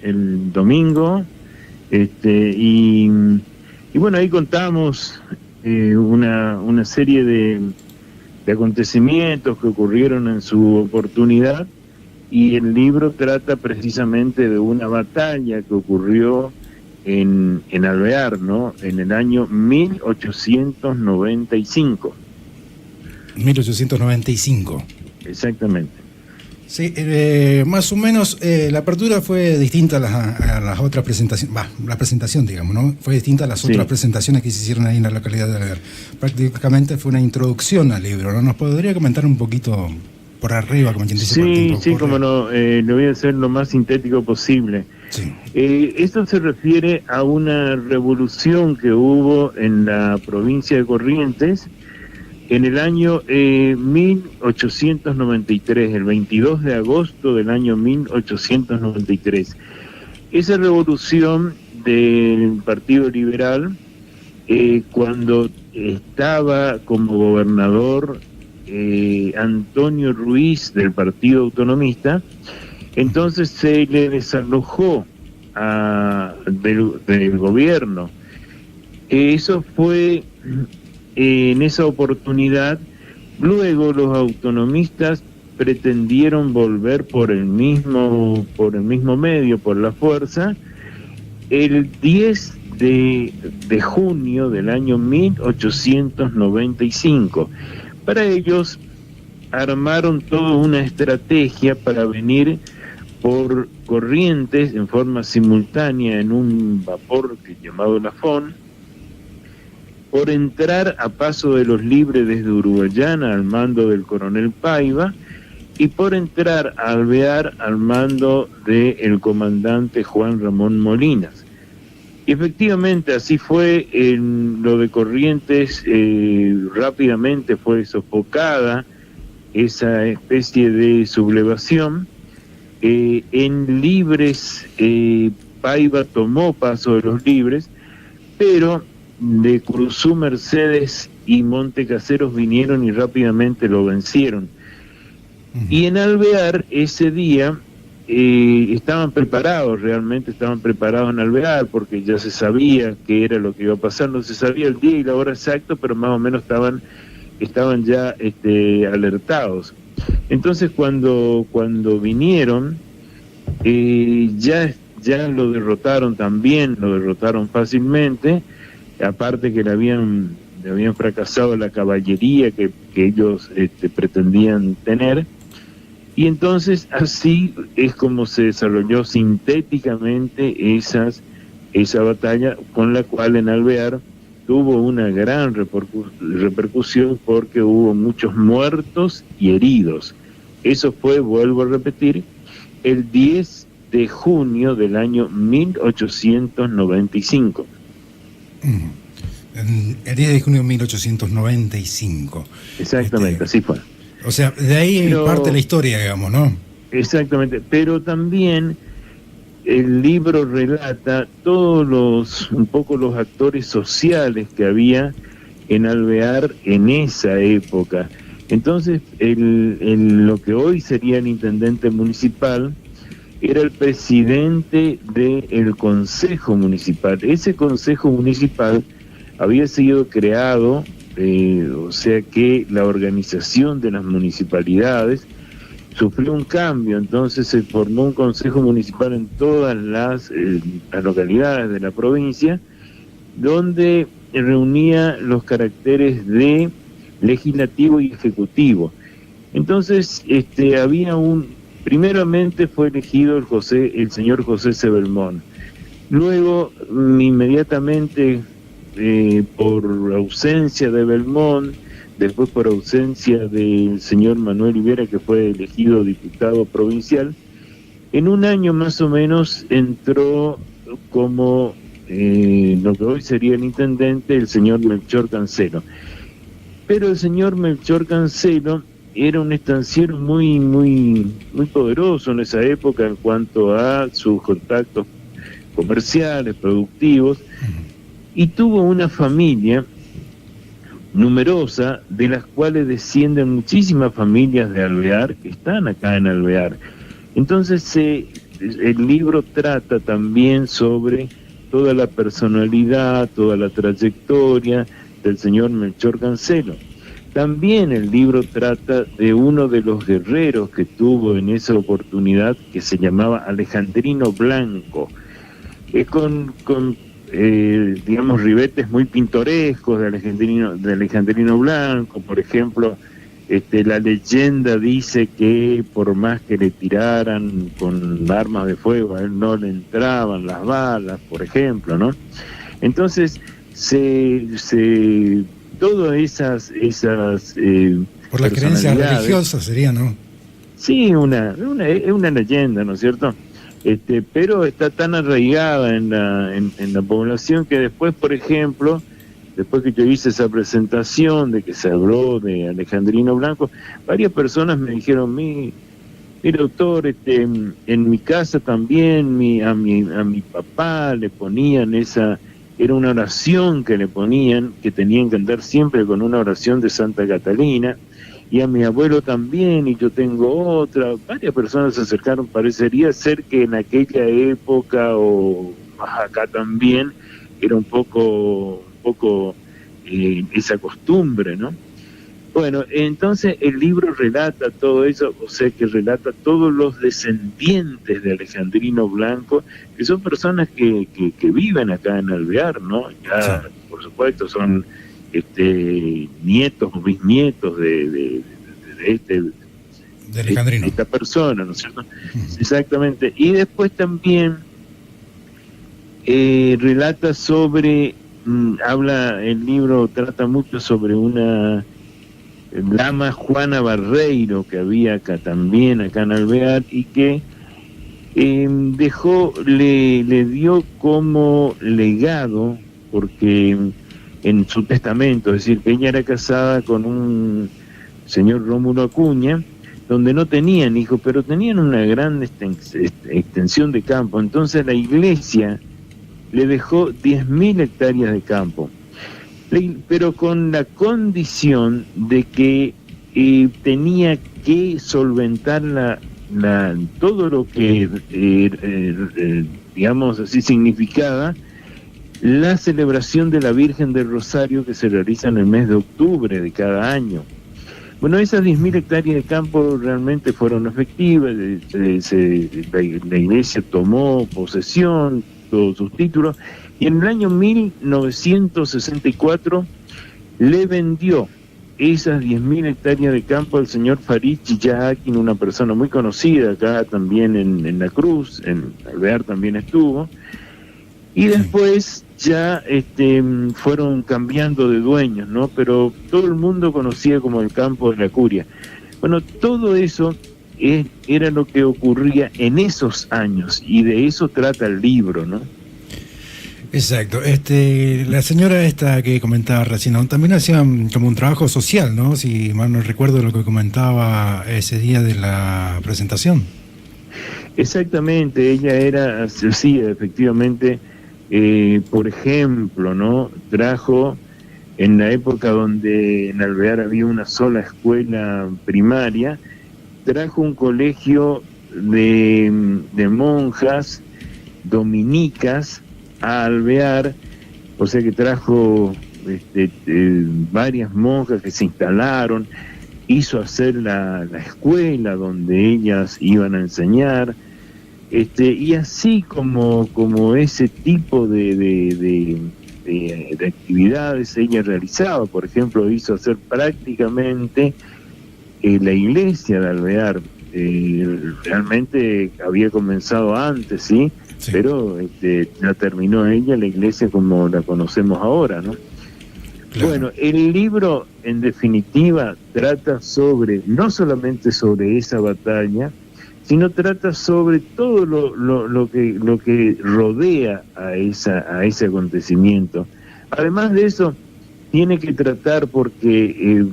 el domingo, y bueno, ahí contamos una serie de acontecimientos que ocurrieron en su oportunidad, y el libro trata precisamente de una batalla que ocurrió en Alvear, ¿no? En el año 1895. 1895. Exactamente. Sí, más o menos la apertura fue distinta a las otras presentaciones, la presentación, digamos, ¿no? Fue distinta a las otras presentaciones que se hicieron ahí en la localidad de Alvear. Prácticamente fue una introducción al libro, ¿no? ¿Nos podría comentar un poquito por arriba, como quien dice? Sí, como no, lo voy a hacer lo más sintético posible. Sí. Esto se refiere a una revolución que hubo en la provincia de Corrientes en el año 1893, el 22 de agosto del año 1893. Esa revolución del Partido Liberal, cuando estaba como gobernador Antonio Ruiz del Partido Autonomista, entonces se le desalojó del gobierno. Eso fue en esa oportunidad. Luego los autonomistas pretendieron volver por el mismo medio, por la fuerza, el 10 de junio del año 1895. Para ellos armaron toda una estrategia para venir por Corrientes en forma simultánea en un vapor llamado Lafón, por entrar a Paso de los Libres desde Uruguayana al mando del coronel Paiva, y por entrar a Alvear al mando del comandante Juan Ramón Molinas. Y efectivamente así fue. En lo de Corrientes rápidamente fue sofocada esa especie de sublevación. En Libres, Paiva tomó Paso de los Libres, pero de Cruzú, Mercedes y Montecaseros vinieron y rápidamente lo vencieron. Y en Alvear ese día estaban preparados, realmente estaban preparados en Alvear, porque ya se sabía qué era lo que iba a pasar. No se sabía el día y la hora exacta, pero más o menos estaban ya alertados. Entonces cuando vinieron, ya lo derrotaron también, lo derrotaron fácilmente. Aparte que le habían fracasado la caballería que ellos pretendían tener. Y entonces así es como se desarrolló sintéticamente esa batalla, con la cual en Alvear tuvo una gran repercusión, porque hubo muchos muertos y heridos. Eso fue, vuelvo a repetir, el 10 de junio del año 1895. El 10 de junio de 1895. Exactamente, así fue. O sea, de ahí parte la historia, digamos, ¿no? Exactamente, pero también el libro relata todos un poco los actores sociales que había en Alvear en esa época. Entonces, lo que hoy sería el intendente municipal era el presidente del Consejo Municipal. Ese Consejo Municipal había sido creado, o sea que la organización de las municipalidades sufrió un cambio. Entonces se formó un consejo municipal en todas las localidades de la provincia, donde reunía los caracteres de legislativo y ejecutivo. Entonces primeramente fue elegido el señor José Sebelmón. Luego, inmediatamente, por ausencia de Belmont, después por ausencia del señor Manuel Rivera, que fue elegido diputado provincial, en un año más o menos entró como lo que hoy sería el intendente, el señor Melchor Cancelo. Pero el señor Melchor Cancelo era un estanciero muy poderoso en esa época en cuanto a sus contactos comerciales, productivos, y tuvo una familia numerosa, de las cuales descienden muchísimas familias de Alvear que están acá en Alvear. Entonces el libro trata también sobre toda la personalidad, toda la trayectoria del señor Melchor Cancelo. También el libro trata de uno de los guerreros que tuvo en esa oportunidad, que se llamaba Alejandrino Blanco, con digamos, ribetes muy pintorescos de Alejandrino Blanco. Por ejemplo, la leyenda dice que por más que le tiraran con armas de fuego, a él no le entraban las balas, por ejemplo, ¿no? Entonces, todas esas por las creencias religiosas sería, ¿no? Sí, es una leyenda, ¿no es cierto? Pero está tan arraigada en la población que después, por ejemplo, después que yo hice esa presentación de que se habló de Alejandrino Blanco, varias personas me dijeron: mire, doctor, en mi casa también a mi papá le ponían era una oración que le ponían, que tenían que andar siempre con una oración de Santa Catalina, y a mi abuelo también, y yo tengo otra. Varias personas se acercaron. Parecería ser que en aquella época, o más acá también, era un poco esa costumbre, ¿no? Bueno, entonces el libro relata todo eso, o sea que relata todos los descendientes de Alejandrino Blanco, que son personas que viven acá en Alvear, ¿no? Ya, sí, por supuesto, son nietos o bisnietos de Alejandrino, esta persona, ¿no es cierto? Exactamente. Y después también relata sobre, el libro trata mucho sobre una lama Juana Barreiro que había acá en Alvear, y que le dio como legado, porque en su testamento, es decir, que ella era casada con un señor Rómulo Acuña, donde no tenían hijos, pero tenían una gran extensión de campo. Entonces la iglesia le dejó 10.000 hectáreas de campo, pero con la condición de que tenía que solventar todo lo que, digamos así, significaba la celebración de la Virgen del Rosario, que se realiza en el mes de octubre de cada año. Bueno, esas 10.000 hectáreas de campo realmente fueron efectivas. La iglesia tomó posesión, todos sus títulos, y en el año 1964 le vendió esas 10.000 hectáreas de campo al señor Farid Chillahakin, una persona muy conocida acá también en La Cruz, en Alvear también estuvo, y después ya fueron cambiando de dueños, ¿no? Pero todo el mundo conocía como el campo de la Curia. Bueno, todo eso era lo que ocurría en esos años, y de eso trata el libro, ¿no? Exacto. La señora esta que comentaba recién, ¿no?, también hacía como un trabajo social, ¿no? Si mal no recuerdo lo que comentaba ese día de la presentación. Exactamente, ella era, sí, efectivamente, por ejemplo, ¿no?, trajo en la época donde en Alvear había una sola escuela primaria, trajo un colegio de monjas dominicas a Alvear, o sea que trajo varias monjas que se instalaron, hizo hacer la escuela donde ellas iban a enseñar, y así como ese tipo de actividades ella realizaba. Por ejemplo, hizo hacer prácticamente la iglesia de Alvear. Realmente había comenzado antes, ¿sí? Sí. Pero ya terminó ella la iglesia como la conocemos ahora, ¿no? Claro. Bueno, el libro en definitiva trata no solamente sobre esa batalla, sino trata sobre todo lo que rodea a ese acontecimiento. Además de eso, tiene que tratar porque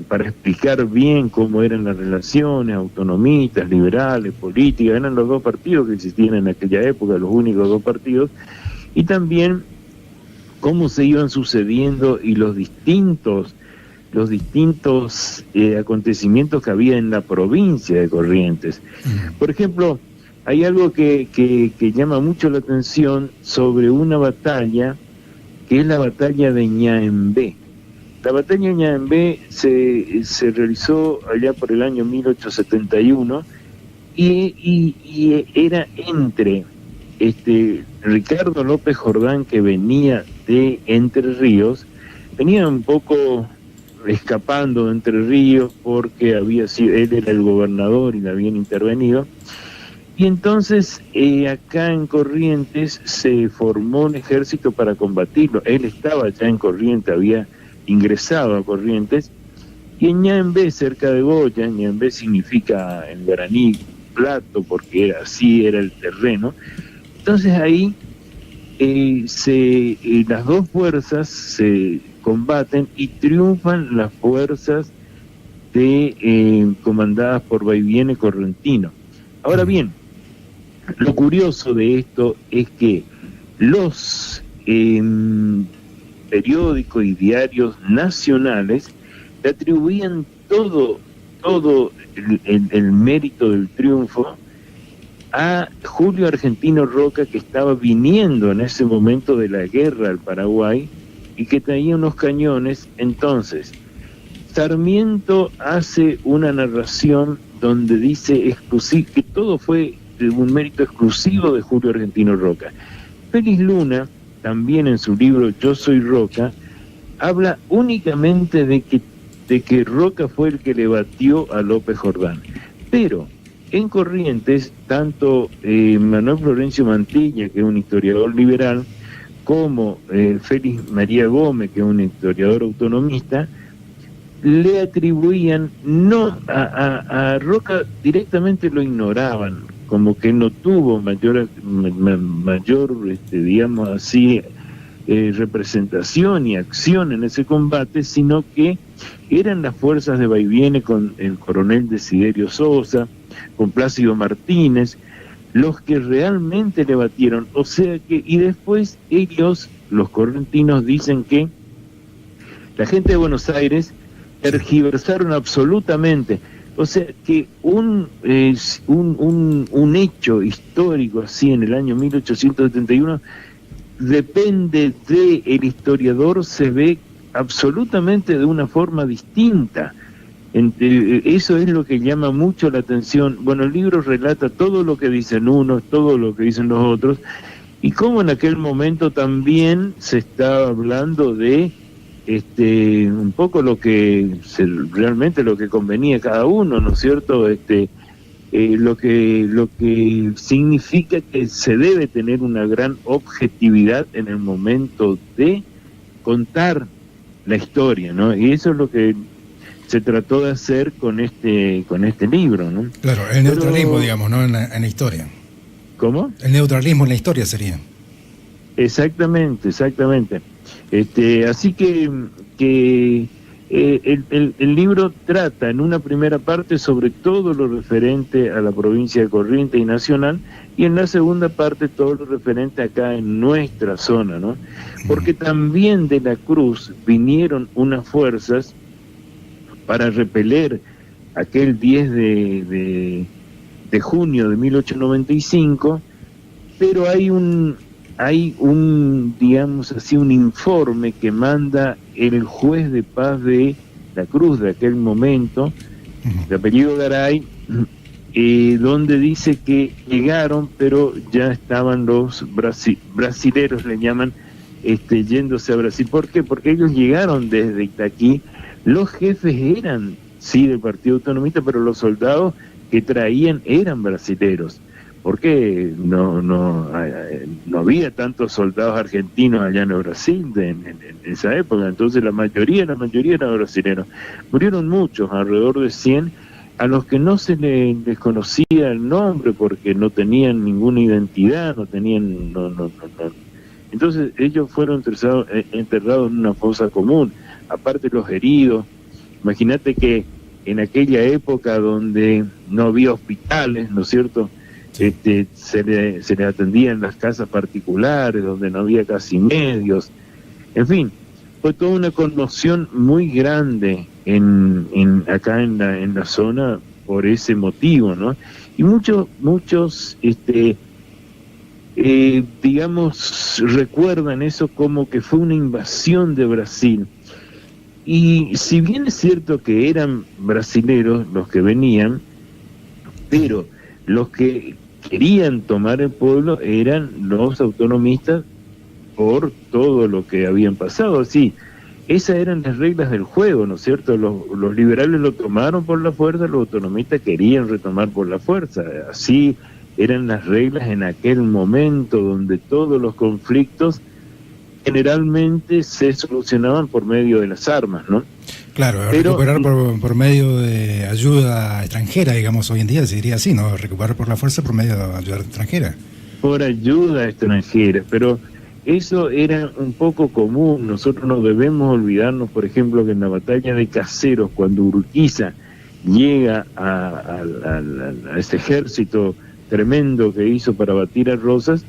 para explicar bien cómo eran las relaciones autonomistas, liberales, políticas, eran los dos partidos que existían en aquella época, los únicos dos partidos, y también cómo se iban sucediendo y los distintos acontecimientos que había en la provincia de Corrientes. Por ejemplo, hay algo que llama mucho la atención sobre una batalla, que es la batalla de Ñaembé. La batalla de Ñaembé se realizó allá por el año 1871 y era entre Ricardo López Jordán, que venía de Entre Ríos, venía un poco escapando de Entre Ríos porque él era el gobernador y le habían intervenido, y entonces acá en Corrientes se formó un ejército para combatirlo. Él estaba ya en Corrientes, había ingresado a Corrientes, y en Ñaembé, cerca de Goya, Ñaembé significa en guaraní plato, porque así era el terreno. Entonces ahí las dos fuerzas se combaten y triunfan las fuerzas comandadas por Baiviene Correntino. Ahora bien, lo curioso de esto es que los periódicos y diarios nacionales le atribuían todo el mérito del triunfo a Julio Argentino Roca, que estaba viniendo en ese momento de la guerra al Paraguay y que traía unos cañones. Entonces, Sarmiento hace una narración donde dice que todo fue un mérito exclusivo de Julio Argentino Roca. Félix Luna, también en su libro Yo soy Roca, habla únicamente de que Roca fue el que le batió a López Jordán. Pero en Corrientes, tanto Manuel Florencio Mantilla, que es un historiador liberal, como Félix María Gómez, que es un historiador autonomista, le atribuían, no a Roca directamente lo ignoraban, como que no tuvo mayor digamos así, representación y acción en ese combate, sino que eran las fuerzas de Baiviene con el coronel Desiderio Sosa, con Plácido Martínez, los que realmente le batieron. O sea que, y después ellos, los correntinos, dicen que la gente de Buenos Aires tergiversaron absolutamente. O sea que un hecho histórico así en el año 1871 depende del historiador, se ve absolutamente de una forma distinta. Eso es lo que llama mucho la atención. Bueno, el libro relata todo lo que dicen unos, todo lo que dicen los otros, y cómo en aquel momento también se estaba hablando de un poco realmente lo que convenía a cada uno, ¿no es cierto? Lo que significa que se debe tener una gran objetividad en el momento de contar la historia, ¿no? Y eso es lo que se trató de hacer con este libro, ¿no? Claro, el neutralismo, digamos, ¿no? En la historia. ¿Cómo? El neutralismo en la historia sería. Exactamente. Así que el libro trata en una primera parte sobre todo lo referente a la provincia de Corrientes y nacional, y en la segunda parte todo lo referente acá en nuestra zona, ¿no? Porque también de la Cruz vinieron unas fuerzas para repeler aquel 10 de junio de 1895, pero hay un digamos así, un informe que manda el juez de paz de la Cruz de aquel momento, de apellido Garay, donde dice que llegaron, pero ya estaban los brasileros, le llaman, yéndose a Brasil. ¿Por qué? Porque ellos llegaron desde Itaquí. Los jefes eran, sí, del Partido Autonomista, pero los soldados que traían eran brasileros. Porque no había tantos soldados argentinos allá en el Brasil en esa época. Entonces la mayoría eran brasileños. Murieron muchos, alrededor de 100, a los que no se les conocía el nombre porque no tenían ninguna identidad, no tenían... Entonces ellos fueron enterrados en una fosa común, aparte los heridos. Imagínate que en aquella época donde no había hospitales, ¿no es cierto?, se le atendía en las casas particulares, donde no había casi medios. En fin, fue toda una conmoción muy grande acá en la zona por ese motivo, ¿no? Y muchos digamos, recuerdan eso como que fue una invasión de Brasil. Y si bien es cierto que eran brasileros los que venían, pero los que querían tomar el pueblo eran los autonomistas por todo lo que habían pasado. Sí, esas eran las reglas del juego, ¿no es cierto? Los liberales lo tomaron por la fuerza, los autonomistas querían retomar por la fuerza. Así eran las reglas en aquel momento, donde todos los conflictos generalmente se solucionaban por medio de las armas, ¿no? Claro, pero, recuperar por medio de ayuda extranjera, digamos, hoy en día se diría así, ¿no? Recuperar por la fuerza por medio de ayuda extranjera. Por ayuda extranjera, pero eso era un poco común. Nosotros no debemos olvidarnos, por ejemplo, que en la batalla de Caseros, cuando Urquiza llega a ese ejército tremendo que hizo para batir a Rosas,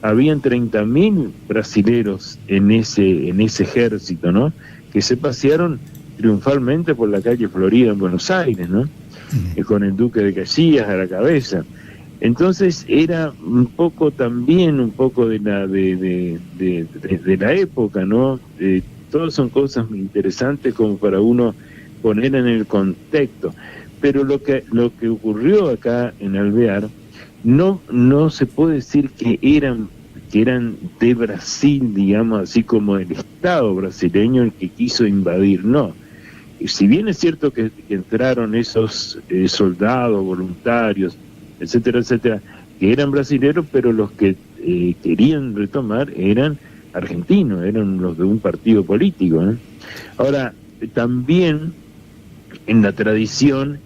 habían 30.000 brasileros en ese ejército, ¿no? Que se pasearon triunfalmente por la calle Florida en Buenos Aires, ¿no? Con el duque de Caxias a la cabeza. Entonces era un poco de la época, ¿no? Todas son cosas muy interesantes como para uno poner en el contexto. Pero lo que ocurrió acá en Alvear no se puede decir que eran de Brasil, digamos, así como el Estado brasileño el que quiso invadir, no. Y si bien es cierto que entraron esos soldados, voluntarios, etcétera, etcétera, que eran brasileros, pero los que querían retomar eran argentinos, eran los de un partido político, ¿no? Ahora, también en la tradición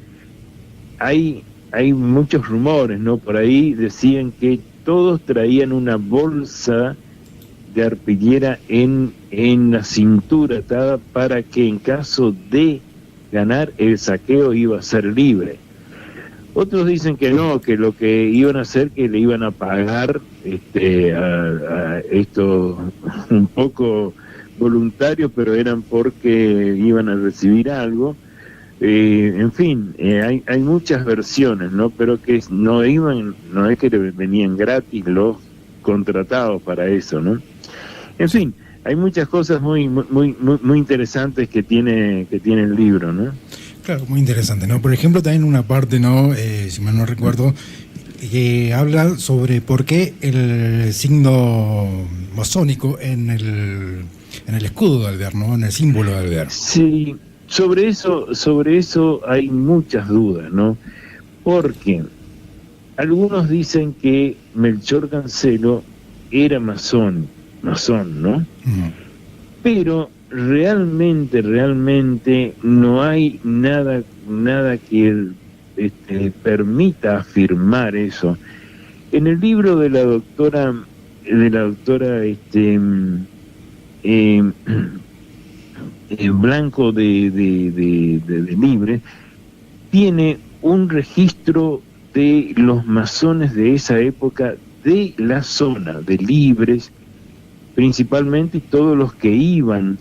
hay muchos rumores, ¿no? Por ahí decían que todos traían una bolsa de arpillera en la cintura atada para que en caso de ganar el saqueo iba a ser libre. Otros dicen que no, que lo que iban a hacer, que le iban a pagar a estos un poco voluntarios, pero eran porque iban a recibir algo. En fin, hay muchas versiones, ¿no? Pero que no es que venían gratis los contratados para eso, ¿no? En fin, hay muchas cosas muy interesantes que tiene el libro, ¿no? Claro, muy interesante, ¿no? Por ejemplo, también una parte, ¿no? Si mal no recuerdo, que habla sobre por qué el signo masónico en el escudo de Alvear, ¿no? En el símbolo de Alvear. Sí, sobre eso hay muchas dudas, ¿no? Porque algunos dicen que Melchor Cancelo era masón, ¿no? Pero realmente no hay nada que permita afirmar eso. En el libro de la doctora Blanco de Libre, tiene un registro de los masones de esa época, de la zona de Libres principalmente, y todos los que iban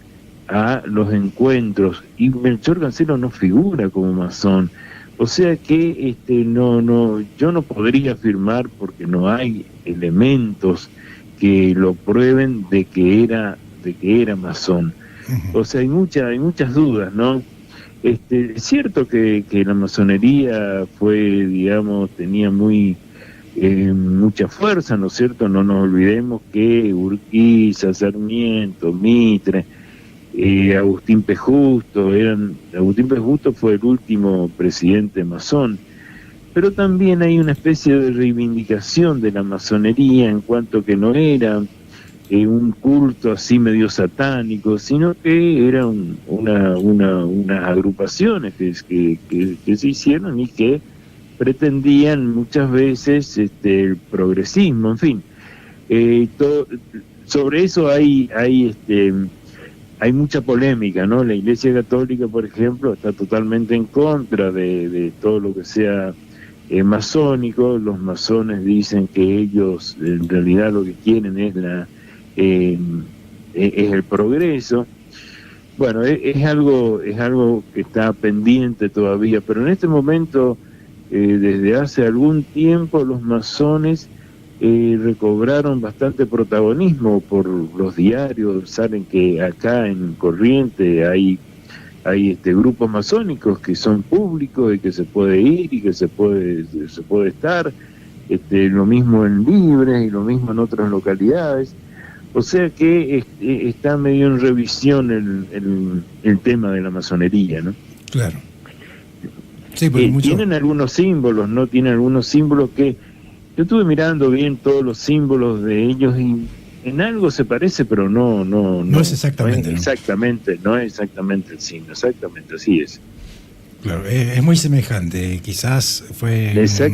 a los encuentros, y Melchor Cancelo no figura como masón. O sea que yo no podría afirmar, porque no hay elementos que lo prueben de que era masón. O sea, hay muchas dudas, ¿no? Es cierto que la masonería fue, digamos, tenía mucha fuerza, ¿no es cierto? No nos olvidemos que Urquiza, Sarmiento, Mitre, Agustín P. Justo fue el último presidente masón, pero también hay una especie de reivindicación de la masonería en cuanto que no era un culto así medio satánico, sino que eran unas agrupaciones que se hicieron y que pretendían muchas veces el progresismo, en fin. Sobre eso hay mucha polémica, ¿no? La Iglesia Católica, por ejemplo, está totalmente en contra de todo lo que sea masónico. Los masones dicen que ellos en realidad lo que quieren es el progreso. Bueno, es algo que está pendiente todavía, pero en este momento desde hace algún tiempo los masones recobraron bastante protagonismo por los diarios. Saben que acá en Corrientes hay grupos masónicos que son públicos y que se puede ir y que se puede estar, lo mismo en Libres y lo mismo en otras localidades. O sea que está medio en revisión el tema de la masonería, ¿no? Claro. Sí, pero tienen algunos símbolos, ¿no? Tienen algunos símbolos que yo estuve mirando bien todos los símbolos de ellos y en algo se parece, pero no es exactamente. No es exactamente el signo, exactamente, así es. Claro, es muy semejante. Quizás fue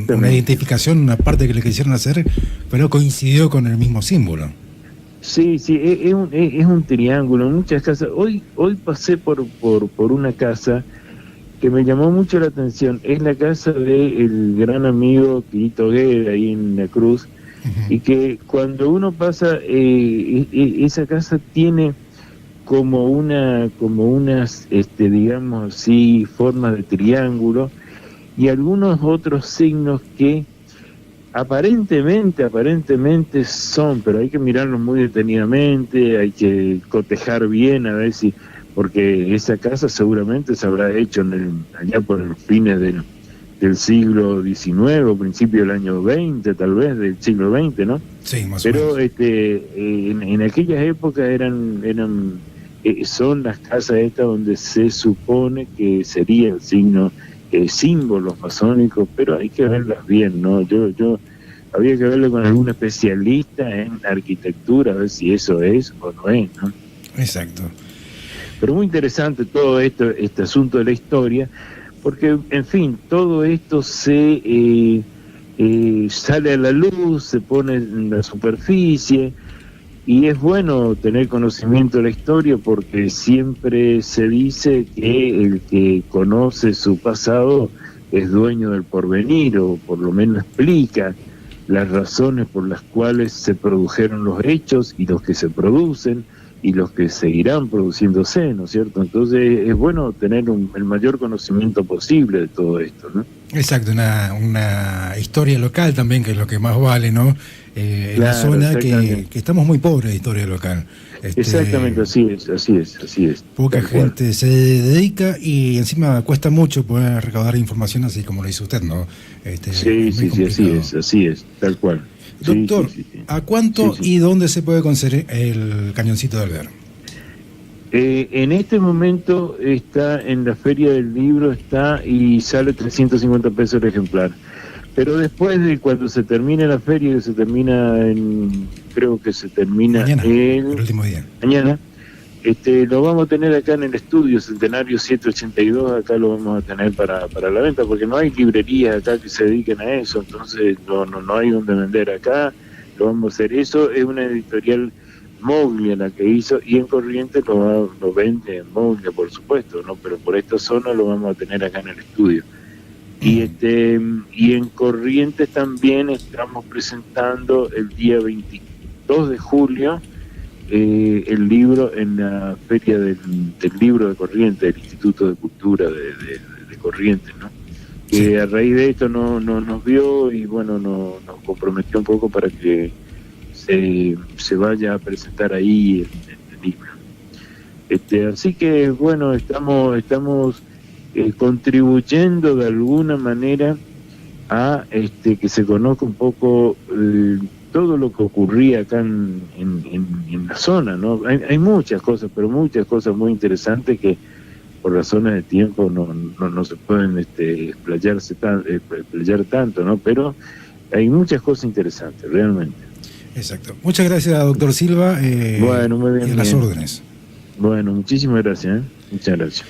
una identificación, una parte que le quisieron hacer, pero coincidió con el mismo símbolo. Sí, es un triángulo. En muchas casas. Hoy pasé por una casa que me llamó mucho la atención. Es la casa del gran amigo Quirito Guerra, ahí en La Cruz. Y que cuando uno pasa, esa casa tiene como unas, digamos así, formas de triángulo y algunos otros signos que aparentemente son, pero hay que mirarlos muy detenidamente, hay que cotejar bien a ver si, porque esa casa seguramente se habrá hecho allá por los fines del siglo XIX o principio del año XX, tal vez, del siglo XX, ¿no? Sí, más pero o menos. en aquellas épocas son las casas estas donde se supone que sería el signo, símbolos masónicos, pero hay que verlas bien, ¿no? Yo había que verlo con algún especialista en arquitectura, a ver si eso es o no es, ¿no? Exacto. Pero muy interesante todo este asunto de la historia, porque, en fin, todo esto sale a la luz, se pone en la superficie, y es bueno tener conocimiento de la historia porque siempre se dice que el que conoce su pasado es dueño del porvenir, o por lo menos explica las razones por las cuales se produjeron los hechos y los que se producen y los que seguirán produciéndose, ¿no es cierto? Entonces es bueno tener el mayor conocimiento posible de todo esto, ¿no? Exacto, una historia local también, que es lo que más vale, ¿no? En la zona que estamos muy pobres de historia local. Exactamente, así es. Poca gente se dedica y encima cuesta mucho poder recaudar información así como lo hizo usted, ¿no? Sí, así es, tal cual. Doctor, sí. ¿A cuánto y dónde se puede conseguir el cañoncito de Alvear? En este momento está en la Feria del Libro, y sale 350 pesos el ejemplar. Pero después de cuando se termine la feria, que se termina creo que se termina mañana, el último día. Mañana, lo vamos a tener acá en el estudio Centenario 782, acá lo vamos a tener para la venta, porque no hay librerías acá que se dediquen a eso, entonces no hay donde vender acá, lo vamos a hacer. Eso es una editorial Moglia la que hizo, y en Corrientes lo vende en Moglia, por supuesto, ¿no? Pero por esta zona lo vamos a tener acá en el estudio. Y en Corrientes también estamos presentando el día 22 de julio el libro en la Feria del Libro de Corrientes, del Instituto de Cultura de Corrientes, ¿no? Que a raíz de esto nos vio y bueno, nos comprometió un poco para que se vaya a presentar ahí el libro. Así que bueno, estamos contribuyendo de alguna manera a que se conozca un poco todo lo que ocurría acá en la zona, ¿no? Hay muchas cosas, pero muchas cosas muy interesantes que por razones de tiempo no se pueden explayar tanto, ¿no? Pero hay muchas cosas interesantes, realmente. Exacto. Muchas gracias, doctor Silva. Bueno, muy bien. Y a las órdenes. Bueno, muchísimas gracias. Muchas gracias.